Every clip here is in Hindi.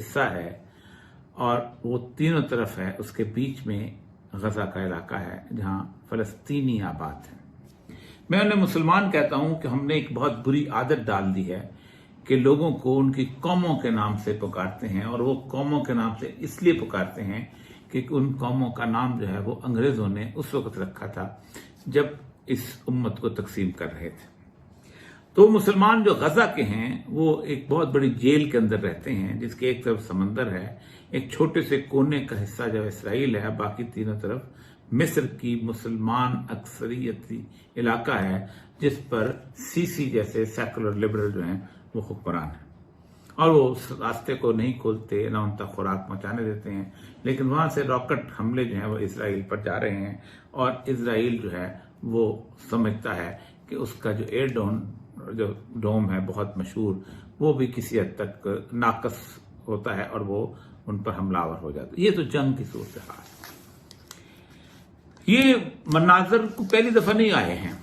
हिस्सा है और वो तीनों तरफ है, उसके बीच में गजा का इलाका है जहां फलस्तीनी आबाद है। मैं उन्हें मुसलमान कहता हूं कि हमने एक बहुत बुरी आदत डाल दी है कि लोगों को उनकी कौमों के नाम से पुकारते हैं, और वो कौमों के नाम से इसलिए पुकारते हैं कि उन कौमों का नाम जो है वो अंग्रेजों ने उस वक्त रखा था जब इस उम्मत को तकसीम कर रहे थे। तो मुसलमान जो गजा के हैं वो एक बहुत बड़ी जेल के अंदर रहते हैं, जिसके एक तरफ समंदर है, एक छोटे से कोने का हिस्सा जो इसराइल है, बाकी तीनों तरफ मिस्र की मुसलमान अक्सरियती इलाका है जिस पर सीसी जैसे सेकुलर लिबरल जो हैं वो हुक्मरान है, और वो उस रास्ते को नहीं खोलते, ना उन तक खुराक पहुंचाने देते हैं। लेकिन वहां से रॉकेट हमले जो हैं वो इसराइल पर जा रहे हैं, और इसराइल जो है वो समझता है कि उसका जो एयर डोम है बहुत मशहूर, वो भी किसी हद तक नाकस होता है और वो उन पर हमलावर हो जाता है। ये तो जंग की सूरत हाल। ये मनाजर को पहली दफा नहीं आए हैं,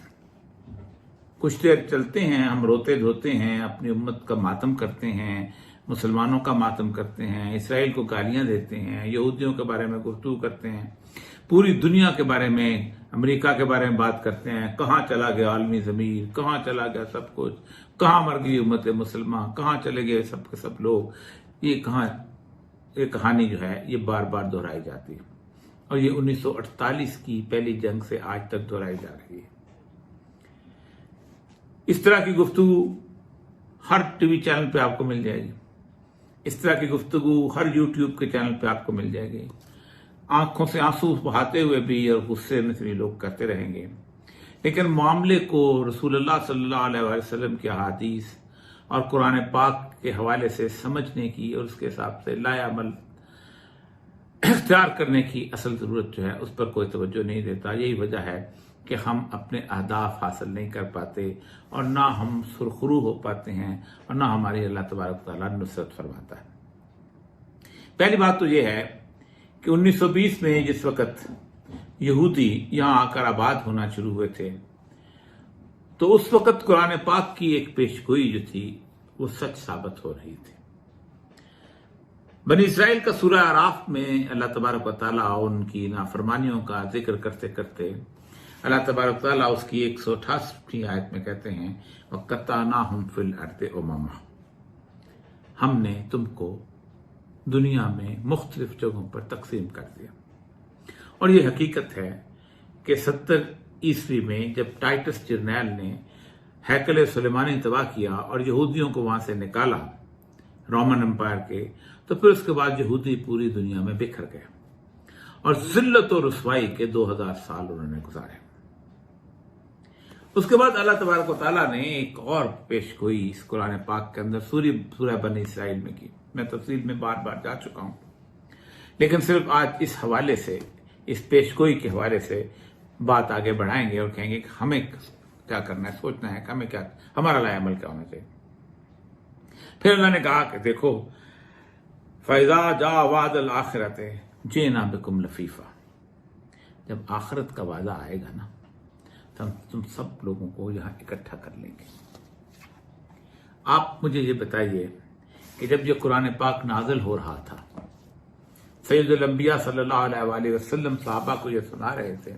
कुछ देर चलते हैं, हम रोते धोते हैं, अपनी उम्मत का मातम करते हैं, मुसलमानों का मातम करते हैं, इसराइल को गालियां देते हैं, यहूदियों के बारे में गुफ्तगू करते हैं, पूरी दुनिया के बारे में, अमेरिका के बारे में बात करते हैं, कहाँ चला गया आलमी ज़मीर, कहाँ चला गया सब कुछ, कहाँ मर गई उम्मत मुसलमान, कहाँ चले गए सब के सब लोग। ये कहानी जो है ये बार बार दोहराई जाती है, और ये 1948 की पहली जंग से आज तक दोहराई जा रही है। इस तरह की गुफ्तगू हर टीवी चैनल पे आपको मिल जाएगी, इस तरह की गुफ्तगू हर यूट्यूब के चैनल पे आपको मिल जाएगी। आंखों से आंसू बहाते हुए भी और गुस्से में भी लोग करते रहेंगे, लेकिन मामले को रसूलुल्लाह सल्लल्लाहु अलैहि वसल्लम की अहादीस और कुरान पाक के हवाले से समझने की और उसके हिसाब से लायामल इख्तियार करने की असल जरूरत जो है उस पर कोई तवज्जो नहीं देता। यही वजह है कि हम अपने अहदाफ हासिल नहीं कर पाते, और ना हम सुरखरू हो पाते हैं, और ना हमारी अल्लाह तबारक तआला नुसरत फरमाता है। पहली बात तो यह है कि 1920 में जिस वक्त यहूदी यहां आकर आबाद होना शुरू हुए थे, तो उस वक्त कुरान पाक की एक पेशगोई जो थी वो सच साबित हो रही थी। बनी इसराइल का सूरह आराफ में अल्लाह तबारक व तआला उनकी नाफरमानियों का जिक्र करते करते अल्लाह तबारक व तआला उसकी 188वीं आयत में कहते हैं, वक़त्तानाहुम फिल अर्दि उममा, हमने तुमको दुनिया में मुख्तलिफ जगहों पर तकसीम कर दिया। और ये हकीकत है कि 70 ईस्वी में जब टाइटस जरनैल ने हैकल सुलेमानी तबाह किया और यहूदियों को वहां से निकाला रोमन एम्पायर के, तो फिर उसके बाद यहूदी पूरी दुनिया में बिखर गए और जिल्लत और रुसवाई के 2000 साल उन्होंने गुजारे। उसके बाद अल्लाह तबारक व तआला ने एक और पेशगोई इस कुरान पाक के अंदर सूरह बनी इसराइल में की। मैं तफसील में बार बार जा चुका हूं, लेकिन सिर्फ आज इस हवाले से, इस पेशगोई के हवाले से बात आगे बढ़ाएंगे और कहेंगे कि हमें क्या करना है, सोचना है कि हमें क्या, हमारा लायामल क्या होना चाहिए। फिर अल्लाह ने कहा कि देखो, फैजा जा वादल आखिरत जेना बिकुम लफीफा, जब आखिरत का वादा आएगा ना, तब तुम सब लोगों को यहां इकट्ठा कर लेंगे। आप मुझे ये बताइए कि जब ये कुरान पाक नाजिल हो रहा था, सैयदुल अंबिया सल्लल्लाहु अलैहि वसल्लम साहबा को ये सुना रहे थे,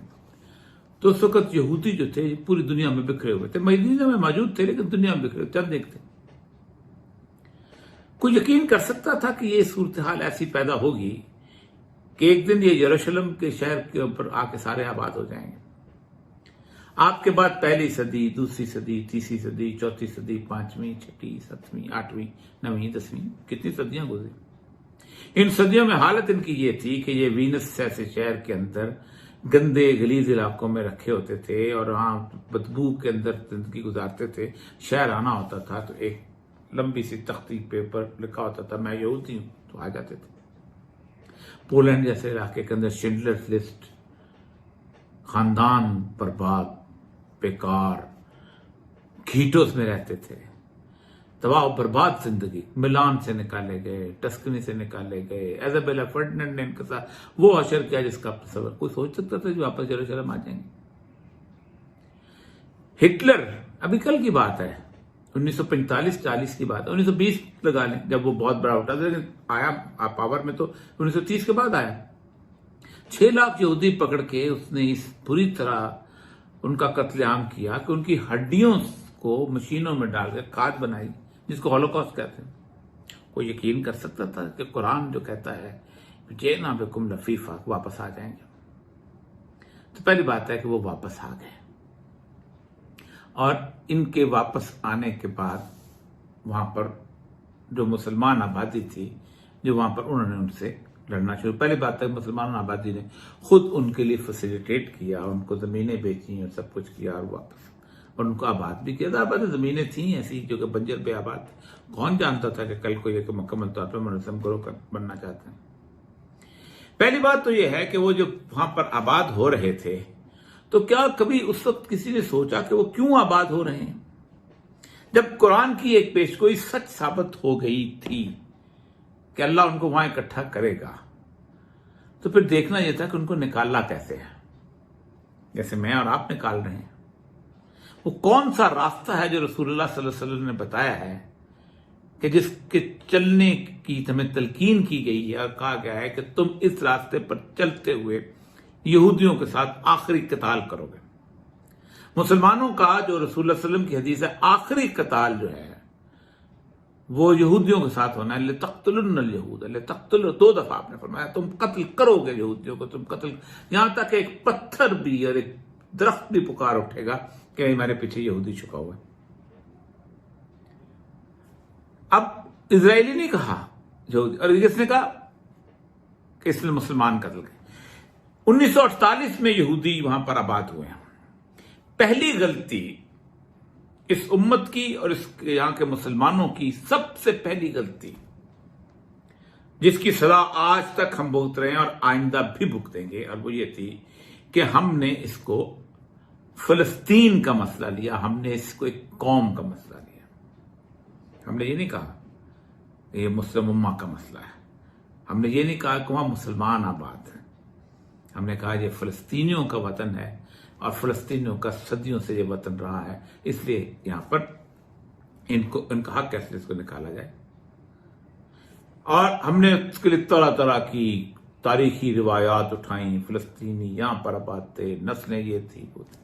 तो उस वक्त यहूदी जो थे पूरी दुनिया में बिखरे हुए थे, मदीना में मौजूद थे लेकिन दुनिया में बिखरे, चंद एक थे। कोई यकीन कर सकता था कि ये सूरत हाल ऐसी पैदा होगी कि एक दिन ये यरूशलेम के शहर के ऊपर आके सारे आबाद हो जाएंगे। आपके बाद पहली सदी, दूसरी सदी, तीसरी सदी, चौथी सदी, 5वीं, 6वीं, 7वीं, 8वीं, 9वीं, 10वीं, कितनी सदियां गुजरी। इन सदियों में हालत इनकी ये थी कि ये वीनस जैसे शहर के अंदर गंदे गलीज इलाकों में रखे होते थे और वहां बदबू के अंदर जिंदगी गुजारते थे। शहर आना होता था तो एक लंबी सी तख्ती पेपर लिखा होता था, मैं यहूदी हूं, तो आ जाते थे। पोलैंड जैसे इलाके के अंदर शिंडलर्स लिस्ट, खानदान बर्बाद, बेकार, घीटोस में रहते थे, तबाह बर्बाद जिंदगी। मिलान से निकाले गए, टस्कनी से निकाले गए, इजाबेला फर्डिनेंड ने इनके साथ वो हशर किया जिसका तस्वर कोई सोच सकता था जो वापस यरूशलेम आ जाएंगे। हिटलर, अभी कल की बात है, 1945-40 की बात है, 1920 लगा लें, जब वो बहुत बड़ा उठा था, लेकिन आया पावर में तो 1930 के बाद आया। 6 लाख यहूदी पकड़ के उसने इस बुरी तरह उनका कत्लेआम किया कि उनकी हड्डियों को मशीनों में डालकर खाद बनाई, जिसको हॉलोकॉस्ट कहते हैं। कोई यकीन कर सकता था कि कुरान जो कहता है जेना बिकुम लफीफा, वापस आ जाएंगे? तो पहली बात है कि वो वापस आ गए, और इनके वापस आने के बाद वहां पर जो मुसलमान आबादी थी, जो वहां पर उन्होंने उनसे लड़ना शुरू। पहली बात है मुसलमान आबादी ने खुद उनके लिए फैसिलिटेट किया, उनको जमीनें बेची और सब कुछ किया, और वापस और उनको आबाद भी किया। आबाद जमीनें थी ऐसी जो कि बंजर पे आबाद थी। कौन जानता था कि कल को ये मुकम्मल तौर पर मुनज़्ज़म ग्रोह बनना चाहते हैं। पहली बात तो यह है कि वो जो वहां पर आबाद हो रहे थे, तो क्या कभी उस वक्त किसी ने सोचा कि वो क्यों आबाद हो रहे हैं? जब कुरान की एक पेशगोई सच साबित हो गई थी कि अल्लाह उनको वहां इकट्ठा करेगा, तो फिर देखना यह था कि उनको निकालना कैसे है, जैसे मैं और आप निकाल रहे हैं। वो कौन सा रास्ता है जो रसूलुल्लाह सल्लल्लाहु अलैहि वसल्लम ने बताया है कि जिसके चलने की तुम्हें तलकीन की गई है, और कहा गया है कि तुम इस रास्ते पर चलते हुए यहूदियों के साथ आखिरी कताल करोगे। मुसलमानों का जो रसूलुल्लाह सल्लल्लाहु अलैहि वसल्लम की हदीस है, आखिरी कताल जो है वो यहूदियों के साथ होना है। तख्तुलुन्नल यहूद, तख्तुल 2 दफा आपने फरमाया, तुम कत्ल करोगे यहूदियों को, तुम कत्ल, यहां तक कि एक पत्थर भी और एक दरख्त भी पुकार उठेगा कि हमारे पीछे यहूदी छुपा हुआ है। अब इजरायली ने कहा यहूदी, और किसने कहा कि इसलिए मुसलमान कत्ल गए। 1948 में यहूदी वहां पर आबाद हुए हैं। पहली गलती इस उम्मत की और इस यहां के मुसलमानों की सबसे पहली गलती, जिसकी सजा आज तक हम भुगत रहे हैं और आइंदा भी भुगतेंगे, और वो ये थी कि हमने इसको फलस्तीन का मसला लिया, हमने इसको एक कौम का मसला लिया। हमने ये नहीं कहा ये मुस्लिम उम्मा का मसला है, हमने ये नहीं कहा कि वहां मुसलमान आबाद है, हमने कहा ये फलस्तीनियों का वतन है और फलस्तीनियों का सदियों से ये वतन रहा है, इसलिए यहां पर इनका हक कैसे इसको निकाला जाए। और हमने उसके लिए तरह तरह की तारीखी रिवायात उठाई, फलस्तीनी यहां पर आबाद थे, नस्लें ये थी वो थी।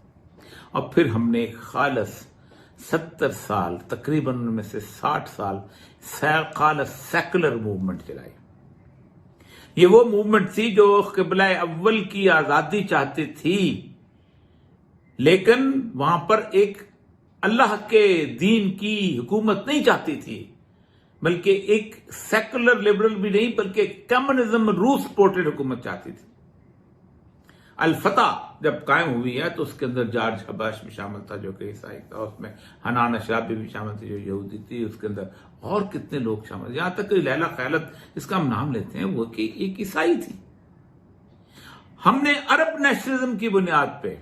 और फिर हमने एक खालस 70 साल, तकरीबन उनमें से 60 साल खालस सेकुलर मूवमेंट चलाई। ये वो मूवमेंट थी जो क़िबला अव्वल की आजादी चाहती थी, लेकिन वहां पर एक अल्लाह के दीन की हुकूमत नहीं चाहती थी, बल्कि एक सेकुलर लिबरल भी नहीं, बल्कि कम्युनिज्म रूस सपोर्टेड हुकूमत चाहती थी। अल-फतह जब कायम हुई है तो उसके अंदर जॉर्ज हबाश भी शामिल था जो कि ईसाई था, उसमें हनान अशराफी भी शामिल थी जो यहूदी थी, उसके अंदर और कितने लोग शामिल, यहां तक कि लैला खैलत जिसका हम नाम लेते हैं वो कि एक ईसाई थी। हमने अरब नेशनलिज्म की बुनियाद पे,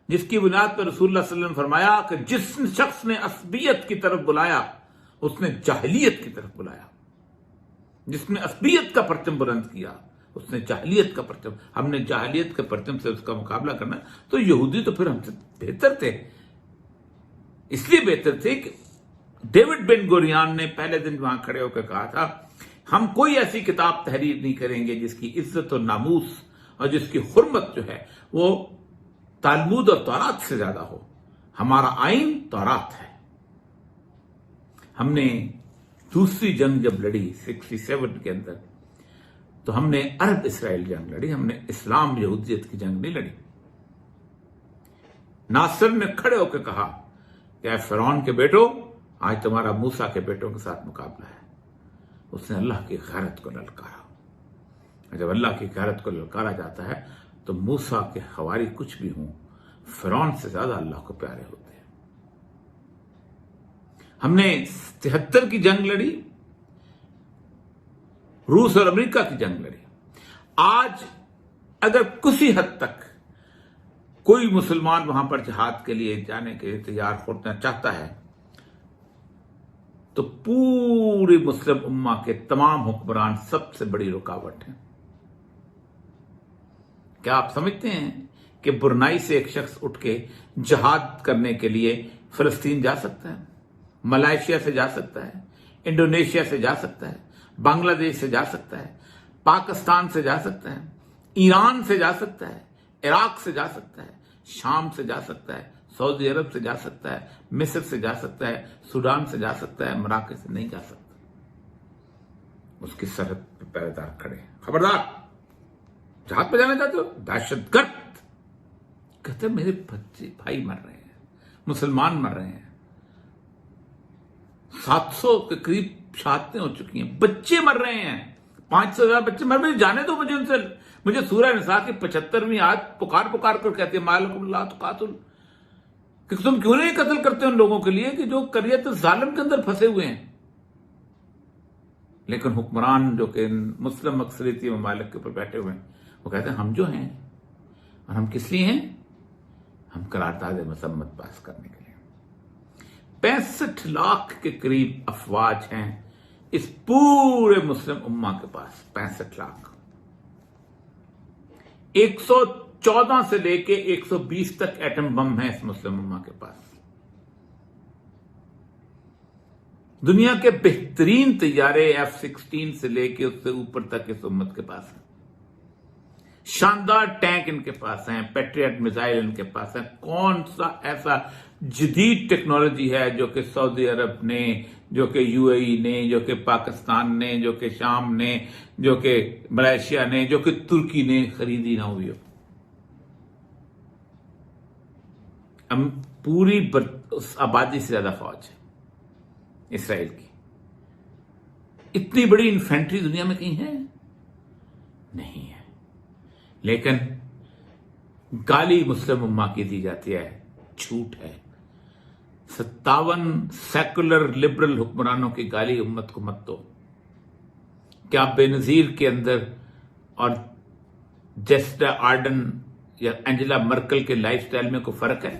जिसकी बुनियाद पर रसूलुल्लाह सल्लल्लाहु अलैहि वसल्लम फरमाया कि जिस शख्स ने असबियत की तरफ बुलाया उसने जाहिलियत की तरफ बुलाया, जिसने असबियत का परचम बुलंद किया उसने जाहिलियत का परचम, हमने जाहिलियत के परचम से उसका मुकाबला करना। तो यहूदी तो फिर हमसे बेहतर थे, इसलिए बेहतर थे कि डेविड बिन गुरियान ने पहले दिन वहां खड़े होकर कहा था, हम कोई ऐसी किताब तहरीर नहीं करेंगे जिसकी इज्जत और नामूस और जिसकी हुर्मत जो है वो तालमुद और तौरात से ज्यादा हो। हमारा आइन तौरात है। हमने दूसरी जंग जब लड़ी 67 के अंदर, तो हमने अरब इसराइल जंग लड़ी, हमने इस्लाम यहूदियत की जंग नहीं लड़ी। नासर ने खड़े होकर कहा कि फिरौन के बेटो, आज तुम्हारा मूसा के बेटों के साथ मुकाबला है। उसने अल्लाह की गैरत को ललकारा। जब अल्लाह की गैरत को ललकारा जाता है तो मूसा के हवारी कुछ भी हों, फिरौन से ज्यादा अल्लाह को प्यारे होते हैं। हमने 73 की जंग लड़ी, रूस और अमेरिका की जंग लड़ी। आज अगर किसी हद तक कोई मुसलमान वहां पर जिहाद के लिए जाने के लिए तैयार होना चाहता है, तो पूरी मुस्लिम उम्मा के तमाम हुक्मरान सबसे बड़ी रुकावट है। क्या आप समझते हैं कि बुरनाई से एक शख्स उठ के जिहाद करने के लिए फिलिस्तीन जा सकता है? मलेशिया से जा सकता है, इंडोनेशिया से जा सकता है, बांग्लादेश से जा सकता है, पाकिस्तान से जा सकता है, ईरान से जा सकता है, इराक से जा सकता है, शाम से जा सकता है, सऊदी अरब से जा सकता है, मिस्र से जा सकता है, सूडान से जा सकता है, मराके से नहीं जा सकता। उसकी सरहद पर पहरेदार खड़े हैं। खबरदार, जहाज पे जाना चाहते हो, दहशतगर्द। कहते मेरे बच्चे भाई मर रहे हैं, मुसलमान मर रहे हैं, 700 के करीब शहादतें हो चुकी हैं, बच्चे मर रहे हैं, 500,000 बच्चे मर रहे। जाने दो मुझे उनसे। मुझे सूरह निसा की 75वीं आयत पुकार पुकार कर कहती है मालकुम ला तुकातुल, कि तुम क्यों नहीं कत्ल करते उन लोगों के लिए कि जो करियत जालिम के अंदर फंसे हुए हैं। लेकिन हुक्मरान जो कि मुस्लिम अक्सरियती ममालिक के ऊपर बैठे हुए हैं, वो कहते हैं हम जो हैं, और हम किस लिए हैं? हम करारदाद मसम्मत पास करने के लिए। 65 लाख के करीब अफवाज हैं इस पूरे मुस्लिम उम्मा के पास। 65 लाख। 114 से लेके 120 तक एटम बम है इस मुस्लिम उम्मा के पास। दुनिया के बेहतरीन तैयारे F-16 से लेके उससे ऊपर तक इस उम्मत के पास है। शानदार टैंक इनके पास हैं, पैट्रियट मिसाइल इनके पास है। कौन सा ऐसा जदीद टेक्नोलॉजी है जो कि सऊदी अरब ने, जो कि यूएई ने, जो कि पाकिस्तान ने, जो कि शाम ने, जो कि मलेशिया ने, जो कि तुर्की ने खरीदी ना हुई हो। हम पूरी आबादी से ज्यादा फौज है इसराइल की। इतनी बड़ी इन्फेंट्री दुनिया में कहीं है? नहीं है। लेकिन गाली मुस्लिम उम्मा की दी जाती है, झूठ है। 57 सेकुलर लिबरल हुक्मरानों की गाली उम्मत को मत दो। क्या बेनजीर के अंदर और जेसिंडा आर्डन या एंजेला मर्कल के लाइफस्टाइल में कोई फर्क है?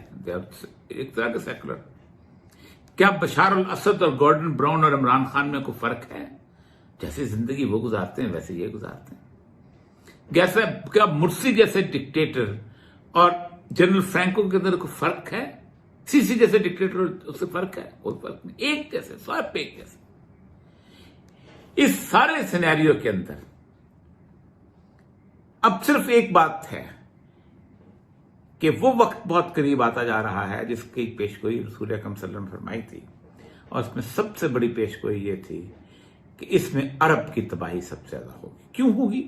एक तरह के सेकुलर। क्या बशार अल असद और गॉर्डन ब्राउन और इमरान खान में कोई फर्क है? जैसी जिंदगी वो गुजारते हैं वैसे ये गुजारते हैं। जैसे क्या मुर्सी जैसे डिक्टेटर और जनरल फ्रैंको के अंदर कोई फर्क है? सीसी जैसे डिक्टेटर उससे फर्क है? कोई फर्क नहीं, एक जैसे, सब एक जैसे। इस सारे सिनेरियो के अंदर अब सिर्फ एक बात है कि वो वक्त बहुत करीब आता जा रहा है जिसकी पेशगोई रसूल अकरम सल्लल्लाहु अलैहि वसल्लम फरमाई थी, और इसमें सबसे बड़ी पेशगोई ये थी कि इसमें अरब की तबाही सबसे ज्यादा होगी। क्यों होगी?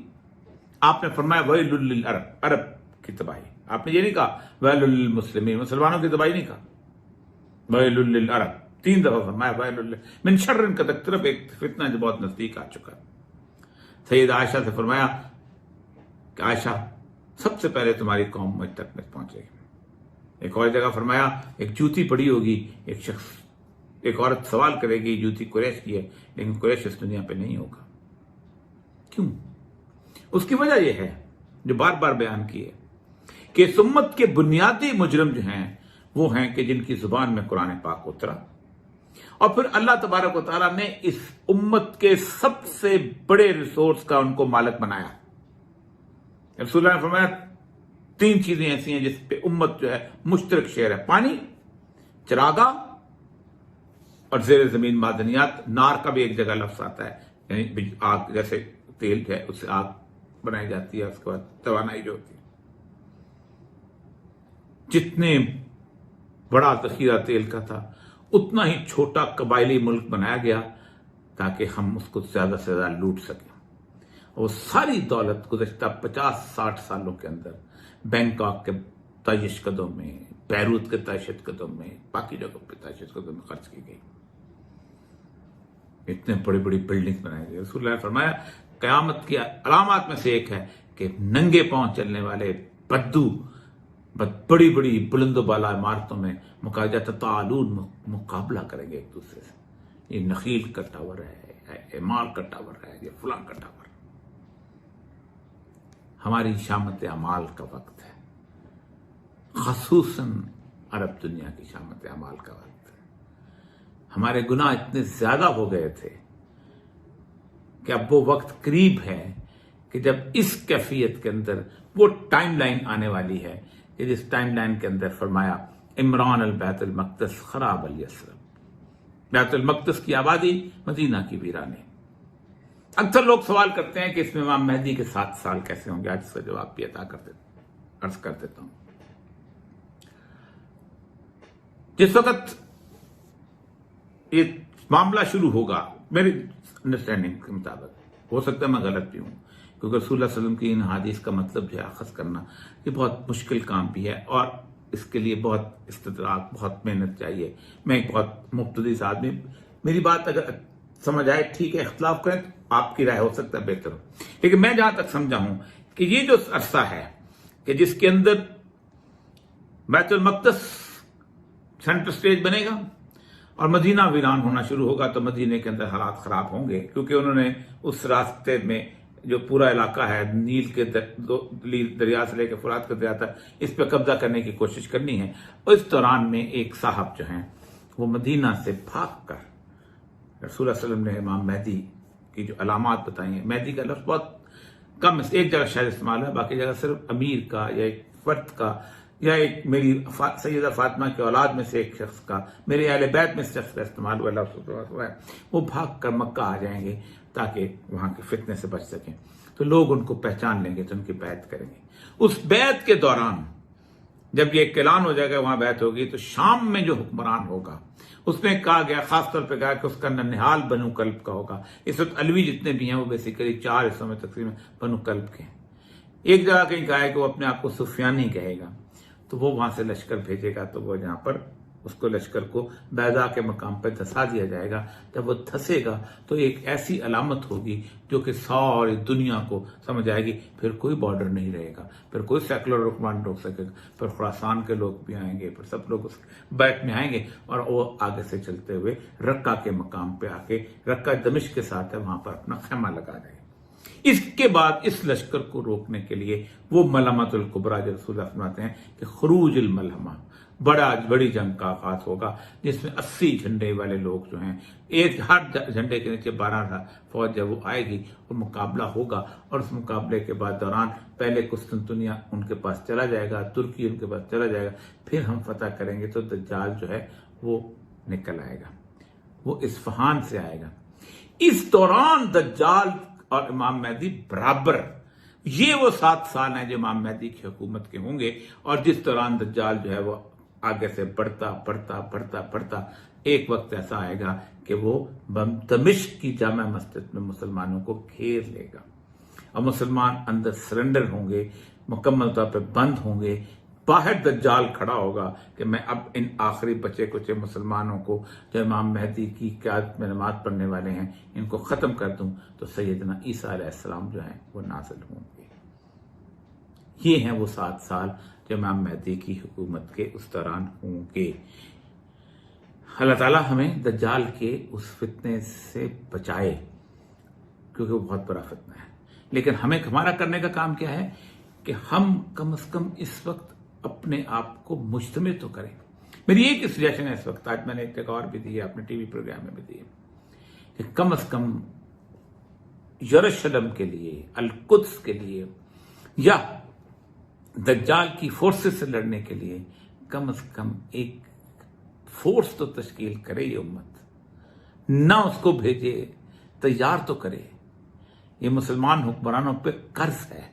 आपने फरमाया वैलुल लिल अरब, अरब की तबाही। आपने ये नहीं कहा वैलुल लिल मुस्लिमीन, मुसलमानों की तबाही नहीं कहा, वैलुल लिल अरब। 3 दफा फरमाया वैलुल मिन शर्रिन का तरफ एक फितना जो बहुत नजदीक आ चुका है। सैयद आयशा से फरमाया कि आयशा सबसे पहले तुम्हारी कौम मुझ तक में पहुंचेगी। एक और जगह फरमाया एक जूती पड़ी होगी, एक औरत सवाल करेगी जूती कुरैश की है, लेकिन कुरैश इस दुनिया पे नहीं होगा। क्यों? उसकी वजह यह है जो बार बार बयान की है कि इस उम्मत के बुनियादी मुजरिम जो हैं वो हैं कि जिनकी जुबान में कुरान पाक उतरा, और फिर अल्लाह तबारक व तआला ने इस उम्मत के सबसे बड़े रिसोर्स का उनको मालिक बनाया। रसूल ने फरमाया 3 चीजें ऐसी हैं जिस पे उम्मत जो है मुश्तरक शेयर है, पानी, चरागा और जेर जमीन मादनियात। नार का भी एक जगह लफ्ज आता है, यानी आग, जैसे तेल है उससे आग बनाई जाती है, उसके बाद तवानाई जो होती है। जितने बड़ा जखीरा तेल का था उतना ही छोटा कबायली मुल्क बनाया गया ताकि हम उसको ज्यादा से ज्यादा लूट सकें। और सारी दौलत गुज़श्ता 50-60 सालों के अंदर बैंकॉक के ताइश कदम में, बैरूत के ताइश कदम में, बाकी जगहों पे ताइश कदम में खर्च की गई। इतने बड़ी बड़ी बिल्डिंग बनाई गई। रसूल ने फरमाया क़यामत की अलामत में से एक है कि नंगे पांव चलने वाले बद्दू बड़ी बड़ी बुलंदो बाला इमारतों में मुकाबला करेंगे एक दूसरे से। ये नखील का टावर है, एमाल का टावर है, ये फलां का टावर। हमारी शामत अमाल का वक्त है, खसूसन अरब दुनिया की शामत अमाल का वक्त है। हमारे गुनाह इतने ज्यादा हो गए थे कि अब वो वक्त करीब है कि जब इस कैफियत के अंदर वो टाइमलाइन आने वाली है कि जिस टाइमलाइन के अंदर फरमाया इमरान अल बैत अल मक़दस खराब अल यसरब, बैतुल मक़दिस की आबादी, मदीना की वीरानी। अक्सर लोग सवाल करते हैं कि इसमें इमाम मेहदी के 7 साल कैसे होंगे। आज इसका जवाब भी अर्ज कर देता हूं। जिस वक्त ये मामला शुरू होगा, मेरी अंडरस्टैंडिंग के मुताबिक, हो सकता है मैं गलत भी हूं, क्योंकि रसूल सल्लल्लाहु अलैहि वसल्लम की इन हदीस का मतलब जो है अखज़ करना, ये बहुत मुश्किल काम भी है और इसके लिए बहुत इस्तिदराक, बहुत मेहनत चाहिए। मैं एक बहुत मुब्तदी आदमी, मेरी बात अगर समझ आए ठीक है, इख्तलाफ करें तो आपकी राय हो सकता है बेहतर हो, लेकिन मैं जहां तक समझा हूं कि ये जो अरसा है कि जिसके अंदर बैतुल मक़दिस सेंटर स्टेज बनेगा और मदीना वीरान होना शुरू होगा, तो मदीने के अंदर हालात खराब होंगे, क्योंकि उन्होंने उस रास्ते में जो पूरा इलाका है नील के दरिया से लेकर फुरात के दरिया तक, इस पर कब्जा करने की कोशिश करनी है। और इस दौरान में एक साहब जो हैं वो मदीना से भाग कर, रसूल सल्लल्लाहु अलैहि वसल्लम ने इमाम मेहदी की जो अलामात बताई हैं, मेहदी का लफ्ज़ बहुत कम, एक जगह शायद इस्तेमाल है, बाकी जगह सिर्फ अमीर का या एक फर्द का या एक मेरी सैयदा फातिमा की औलाद में से एक शख्स का, मेरे अहले बैत में से शख्स का इस्तेमाल हुआ लफ्ज़ हुआ है। वो भाग कर मक्का आ जाएंगे ताकि वहां के फितने से बच सकें, तो लोग उनको पहचान लेंगे तो उनकी बैत करेंगे। उस बैत के दौरान जब ये ऐलान हो जाएगा वहां बैत होगी, तो शाम में जो हुक्मरान होगा उसमें कहा गया, खासतौर पर कहा कि उसका ननिहाल बनु कल्ब का होगा। इस वक्त अलवी जितने भी हैं वो बेसिकली 4 हिस्सों में तकसीम बनु कल्ब के हैं। एक जगह कहीं कहा है कि वो अपने आप को सुफियानी कहेगा, तो वो वहां से लश्कर भेजेगा, तो वो जहां पर उसको लश्कर को बैदा के मकाम पर धसा दिया जाएगा। जब वो धसेगा तो एक ऐसी अलामत होगी जो कि सारी दुनिया को समझ आएगी, फिर कोई बॉर्डर नहीं रहेगा, फिर कोई सेकुलर हुक्मरान रोक सकेगा, फिर खुरासान के लोग भी आएंगे, फिर सब लोग उस बैत में आएंगे और वो आगे से चलते हुए रक्का के मकाम पे आके, रक्का दमिश्क के साथ है, वहां पर अपना खैमा लगा देंगे। इसके बाद इस लश्कर को रोकने के लिए वो मलमतुल कुबरा जो रसूल फरमाते हैं कि खुरूजुल मलहमा, बड़ी जंग का आगाज होगा, जिसमें 80 झंडे वाले लोग जो हैं, एक हर झंडे के नीचे 12 फौज जब वो आएगी, वो मुकाबला होगा। और उस मुकाबले के बाद दौरान पहले कुस्तुनतुनिया उनके पास चला जाएगा, तुर्की उनके पास चला जाएगा, फिर हम फतह करेंगे तो दज्जाल जो है वो निकल आएगा, वो इस्फहान से आएगा। इस दौरान दज्जाल और इमाम मेहदी बराबर, ये वो 7 साल हैं जो इमाम मेहदी की हुकूमत के होंगे। और जिस दौरान दज्जाल जो है वो आगे से बढ़ता एक वक्त ऐसा आएगा कि वो दमिश्क की जामा मस्जिद में मुसलमानों को घेर लेगा और मुसलमान अंदर सरेंडर होंगे, मुकम्मल तौर पर बंद होंगे। बाहर दज्जाल खड़ा होगा कि मैं अब इन आखिरी बचे कुचे मुसलमानों को जो इमाम मेहदी की क़यादत में नमाज पढ़ने वाले हैं, इनको खत्म कर दूं, तो सैयदना ईसा अलैहिस्सलाम जो हैं वो नाज़िल होंगे। ये हैं वो 7 साल जो इमाम मेहदी की हुकूमत के उस दौरान होंगे। अल्लाह ताला हमें दज्जाल के उस फितने से बचाए, क्योंकि वो बहुत बड़ा फितना है। लेकिन हमें हमारा करने का काम क्या है कि हम कम से कम इस वक्त अपने आप को मुज्तमिल तो करें। मेरी एक सजेशन है इस वक्त, आज मैंने एक और भी दी है, अपने टीवी प्रोग्राम में भी दी है, कि कम से कम यरूशलेम के लिए, अल-कुद्स के लिए या दज्जाल की फोर्सेस से लड़ने के लिए कम से कम एक फोर्स तो तश्कील करे ये उम्मत, ना उसको भेजे, तैयार तो करे। ये मुसलमान हुक्मरानों पे कर्ज है